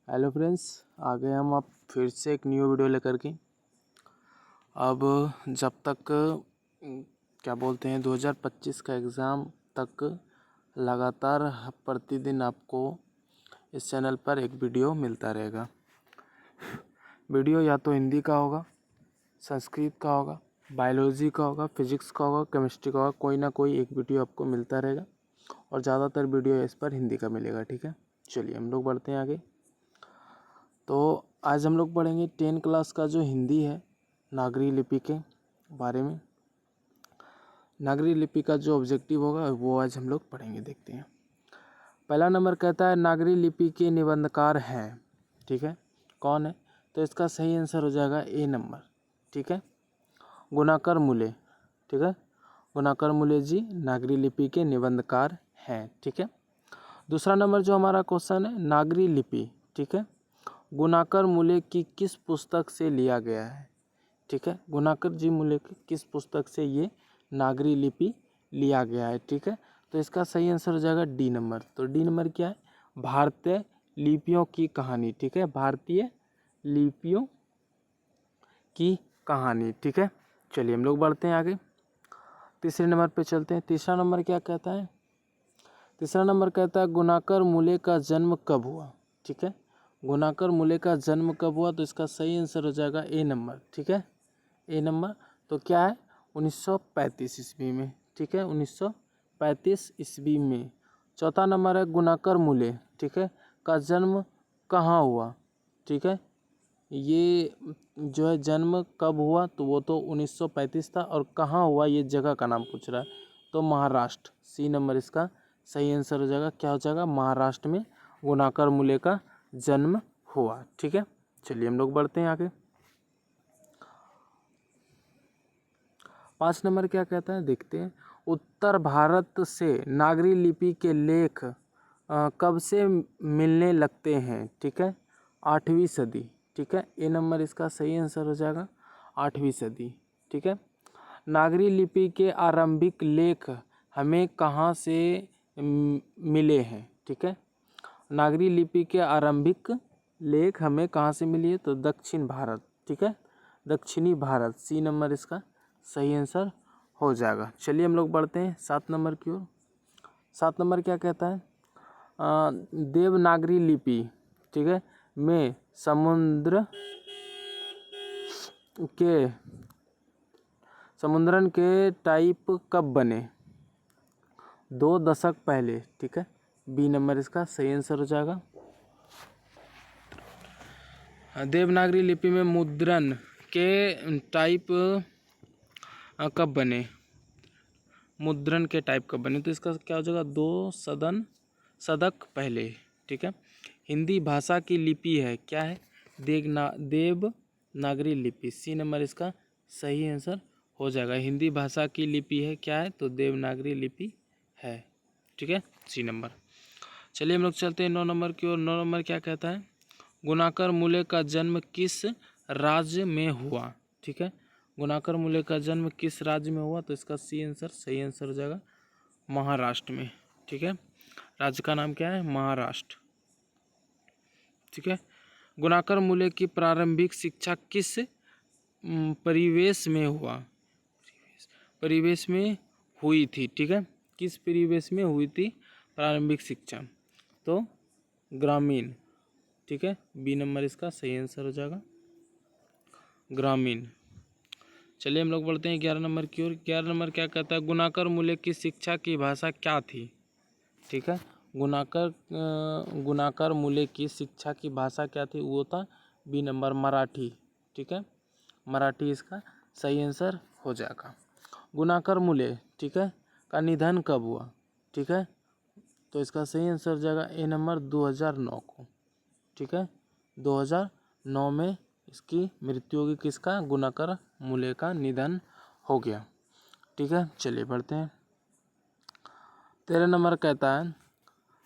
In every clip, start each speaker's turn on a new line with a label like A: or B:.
A: Hello friends, आ गए हम अब फिर से एक न्यू वीडियो लेकर के। अब जब तक क्या बोलते हैं 2025 का एग्ज़ाम तक लगातार प्रतिदिन आपको इस चैनल पर एक वीडियो मिलता रहेगा। वीडियो या तो हिंदी का होगा, संस्कृत का होगा, बायोलॉजी का होगा, फिजिक्स का होगा, केमिस्ट्री का होगा, कोई ना कोई एक वीडियो आपको मिलता रहेगा और ज़्यादातर वीडियो इस पर हिंदी का मिलेगा। ठीक है, चलिए हम लोग बढ़ते हैं आगे। तो आज हम लोग पढ़ेंगे 10 क्लास का जो हिंदी है नागरी लिपि के बारे में। नागरी लिपि का जो ऑब्जेक्टिव होगा वो आज हम लोग पढ़ेंगे, देखते हैं। पहला नंबर कहता है नागरी लिपि के निबंधकार हैं। ठीक है, कौन है? तो इसका सही आंसर हो जाएगा ए नंबर। ठीक है, गुणाकर मूले। ठीक है, गुणाकर मूले जी नागरी लिपि के निबंधकार हैं। ठीक है, दूसरा नंबर जो हमारा क्वेश्चन है नागरी लिपि, ठीक है, गुणाकर मूले की किस पुस्तक से लिया गया है? ठीक है, गुणाकर जी मूले की किस पुस्तक से ये नागरी लिपि लिया गया है? ठीक है, तो इसका सही आंसर हो जाएगा डी नंबर। तो डी नंबर क्या है? भारतीय लिपियों की कहानी। ठीक है, भारतीय लिपियों की कहानी। ठीक है, चलिए हम लोग बढ़ते हैं आगे, तीसरे नंबर पे चलते हैं। तीसरा नंबर क्या कहता है? तीसरा नंबर कहता है गुणाकर मूले का जन्म कब हुआ? ठीक है, गुणाकर मूले का जन्म कब हुआ? तो इसका सही आंसर हो जाएगा ए नंबर। ठीक है, ए नंबर। तो क्या है? 1935 ईस्वी में। ठीक है, 1935 ईस्वी में। चौथा नंबर है गुणाकर मूले, ठीक है, का जन्म कहाँ हुआ? ठीक है, ये जो है जन्म कब हुआ तो वो तो 1935 था, और कहाँ हुआ ये जगह का नाम पूछ रहा है, तो महाराष्ट्र। सी नंबर इसका सही आंसर हो जाएगा। क्या हो जाएगा? महाराष्ट्र में गुणाकर मूले का जन्म हुआ। ठीक है, चलिए हम लोग बढ़ते हैं आगे। 5 नंबर क्या कहता है, देखते हैं। उत्तर भारत से नागरी लिपि के लेख कब से मिलने लगते हैं? ठीक है, 8वीं सदी। ठीक है, ए नंबर इसका सही आंसर हो जाएगा, 8वीं सदी। ठीक है, नागरी लिपि के आरंभिक लेख हमें कहाँ से मिले हैं? ठीक है, नागरी लिपि के आरंभिक लेख हमें कहाँ से मिली है? तो दक्षिण भारत। ठीक है, दक्षिणी भारत। सी नंबर इसका सही आंसर हो जाएगा। चलिए हम लोग बढ़ते हैं 7 नंबर की ओर। 7 नंबर क्या कहता है? देवनागरी लिपि, ठीक है, में समुद्रन के टाइप कब बने? 2 दशक पहले। ठीक है, बी नंबर इसका सही आंसर हो जाएगा। देवनागरी लिपि में मुद्रण के टाइप कब बने? मुद्रण के टाइप कब बने? तो इसका क्या हो जाएगा? 2 शतक पहले। ठीक है, हिंदी भाषा की लिपि है, क्या है? देवनागरी लिपि। सी नंबर इसका सही आंसर हो जाएगा। हिंदी भाषा की लिपि है, क्या है? तो देवनागरी लिपि है। ठीक है, सी नंबर। चलिए हम लोग चलते हैं 9 नंबर की ओर। 9 नंबर क्या कहता है? गुणाकर मूले का जन्म किस राज्य में हुआ? ठीक है, गुणाकर मूले का जन्म किस राज्य में हुआ? तो इसका सी आंसर सही आंसर हो जाएगा, महाराष्ट्र में। ठीक है, राज्य का नाम क्या है? महाराष्ट्र। ठीक है, गुणाकर मूले की प्रारंभिक शिक्षा किस परिवेश में हुआ? परिवेश में हुई थी। ठीक है, किस परिवेश में हुई थी प्रारंभिक शिक्षा? तो ग्रामीण। ठीक है, बी नंबर इसका सही आंसर हो जाएगा, ग्रामीण। चलिए हम लोग बढ़ते हैं 11 नंबर की ओर। 11 नंबर क्या कहता है? गुणाकर मूले की शिक्षा की भाषा क्या थी? ठीक है, गुणाकर मूले की शिक्षा की भाषा क्या थी? वो था बी नंबर, मराठी। ठीक है, मराठी इसका सही आंसर हो जाएगा। गुणाकर मूले, ठीक है, का निधन कब हुआ? ठीक है, तो इसका सही आंसर हो जाएगा ए नंबर, 2009 को। ठीक है, 2009 में इसकी मृत्यु होगी। किसका? गुणाकर मूले का निधन हो गया। ठीक है, चलिए बढ़ते हैं। 13 नंबर कहता है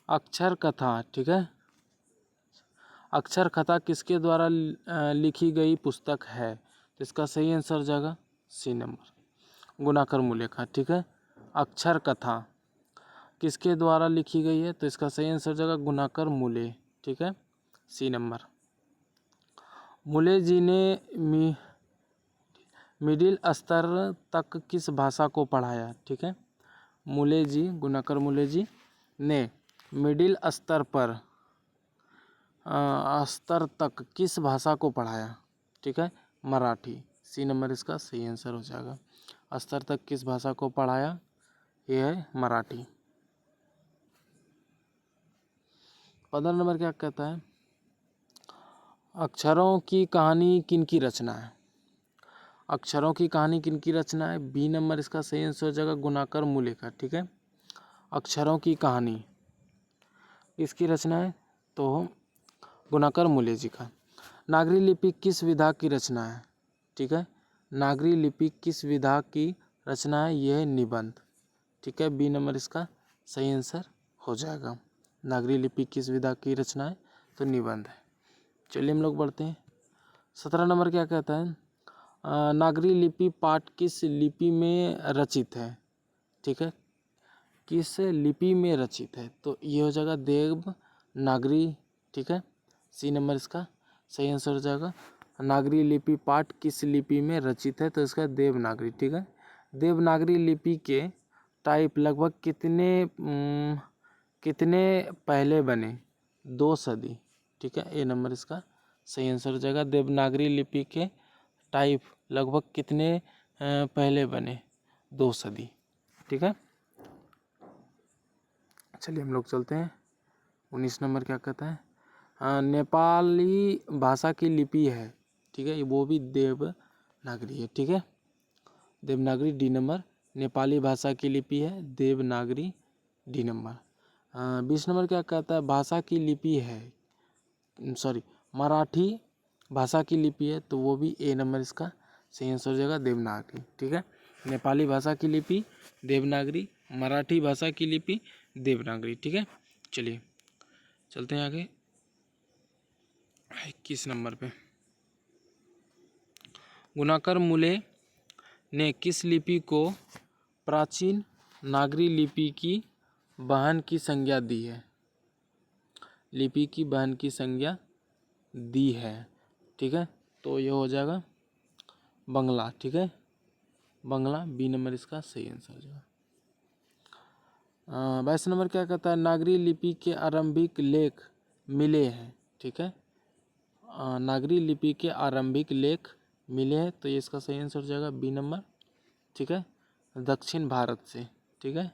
A: अक्षर कथा। ठीक है, अक्षर कथा किसके द्वारा लिखी गई पुस्तक है? तो इसका सही आंसर हो जाएगा सी नंबर, गुणाकर मूले का। ठीक है, अक्षर कथा किसके द्वारा लिखी गई है? तो इसका सही आंसर हो जाएगा गुणाकर मूले। ठीक है, सी नंबर। मूले जी ने मिडिल स्तर तक किस भाषा को पढ़ाया? ठीक है, मूले जी, गुणाकर मूले जी ने मिडिल स्तर तक किस भाषा को पढ़ाया? ठीक है, मराठी। सी नंबर इसका सही आंसर हो जाएगा। स्तर तक किस भाषा को पढ़ाया? ये है मराठी। 15 नंबर क्या कहता है? अक्षरों की कहानी किनकी रचना है? अक्षरों की कहानी किनकी रचना है? बी नंबर इसका सही आंसर हो जाएगा, गुणाकर मूले का। ठीक है, अक्षरों की कहानी इसकी रचना है तो गुणाकर मूले जी का। नागरी लिपि किस विधा की रचना है? ठीक है, नागरी लिपि किस विधा की रचना है? यह है निबंध। ठीक है, बी नंबर इसका सही आंसर हो जाएगा। नागरी लिपि किस विधा की रचना है? तो निबंध है। चलिए हम लोग बढ़ते हैं। 17 नंबर क्या कहता है? नागरी लिपि पाठ किस लिपि में रचित है? ठीक है, किस लिपि में रचित है? तो ये हो जाएगा देवनागरी। ठीक है, सी नंबर इसका सही आंसर हो जाएगा। नागरी लिपि पाठ किस लिपि में रचित है? तो इसका देवनागरी। ठीक है, देवनागरी लिपि के टाइप लगभग कितने पहले बने? 2 सदी। ठीक है, ए नंबर इसका सही आंसर हो जाएगा। देवनागरी लिपि के टाइप लगभग कितने पहले बने? 2 सदी। ठीक है, चलिए हम लोग चलते हैं। 19 नंबर क्या कहता है? नेपाली भाषा की लिपि है। ठीक है, वो भी देवनागरी है। ठीक है, देवनागरी डी नंबर। नेपाली भाषा की लिपि है देवनागरी, डी नंबर। 20 नंबर क्या कहता है? भाषा की लिपि है, सॉरी, मराठी भाषा की लिपि है, तो वो भी ए नंबर इसका सही आंसर हो जाएगा, देवनागरी। ठीक है, नेपाली भाषा की लिपि देवनागरी, मराठी भाषा की लिपि देवनागरी। ठीक है, चलिए चलते हैं आगे 21 नंबर पे। गुणाकर मूले ने किस लिपि को प्राचीन नागरी लिपि की बहन की संज्ञा दी है? लिपि की बहन की संज्ञा दी है। ठीक है, तो ये हो जाएगा बंगला। ठीक है, बंगला, बी नंबर इसका सही आंसर हो जाएगा। 22 नंबर क्या कहता है? नागरी लिपि के आरंभिक लेख मिले हैं। ठीक है, नागरी लिपि के आरंभिक लेख मिले हैं, तो ये इसका सही आंसर हो जाएगा, बी नंबर। ठीक है, दक्षिण भारत से। ठीक है,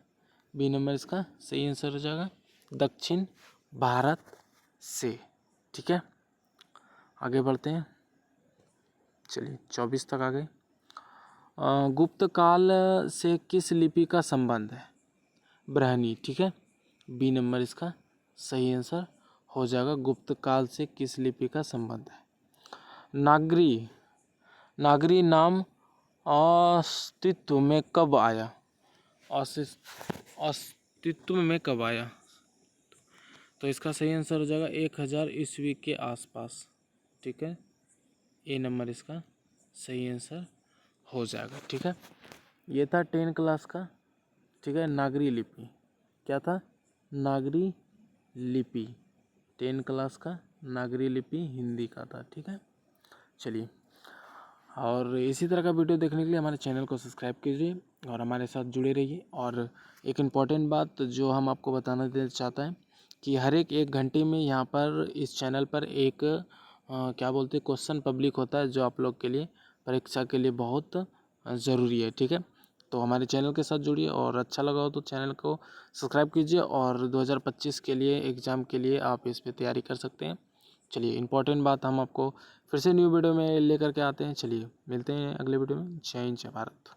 A: बी नंबर इसका सही आंसर हो जाएगा, दक्षिण भारत से। ठीक है, आगे बढ़ते हैं। चलिए 24 तक आ गए। गुप्त काल से किस लिपि का संबंध है? ब्राह्मी। ठीक है, बी नंबर इसका सही आंसर हो जाएगा, गुप्त काल से किस लिपि का संबंध है? नागरी नाम अस्तित्व में कब आया? अस्तित्व में कब आया? तो इसका सही आंसर हो जाएगा 1000 ईस्वी के आसपास। ठीक है, ए नंबर इसका सही आंसर हो जाएगा। ठीक है, ये था 10 क्लास का। ठीक है, नागरी लिपि क्या था? नागरी लिपि 10 क्लास का नागरी लिपि हिंदी का था। ठीक है, चलिए, और इसी तरह का वीडियो देखने के लिए हमारे चैनल को सब्सक्राइब कीजिए और हमारे साथ जुड़े रहिए। और एक इम्पॉर्टेंट बात जो हम आपको बताना देना चाहते हैं कि हर एक घंटे में यहाँ पर इस चैनल पर एक क्या बोलते हैं, क्वेश्चन पब्लिक होता है, जो आप लोग के लिए परीक्षा के लिए बहुत ज़रूरी है। ठीक है, तो हमारे चैनल के साथ जुड़िए और अच्छा लगा हो तो चैनल को सब्सक्राइब कीजिए और 2025 के लिए एग्ज़ाम के लिए आप इस पर तैयारी कर सकते हैं। चलिए, इम्पोर्टेंट बात हम आपको फिर से न्यू वीडियो में लेकर के आते हैं। चलिए मिलते हैं अगले वीडियो में। जय हिंद, जय भारत।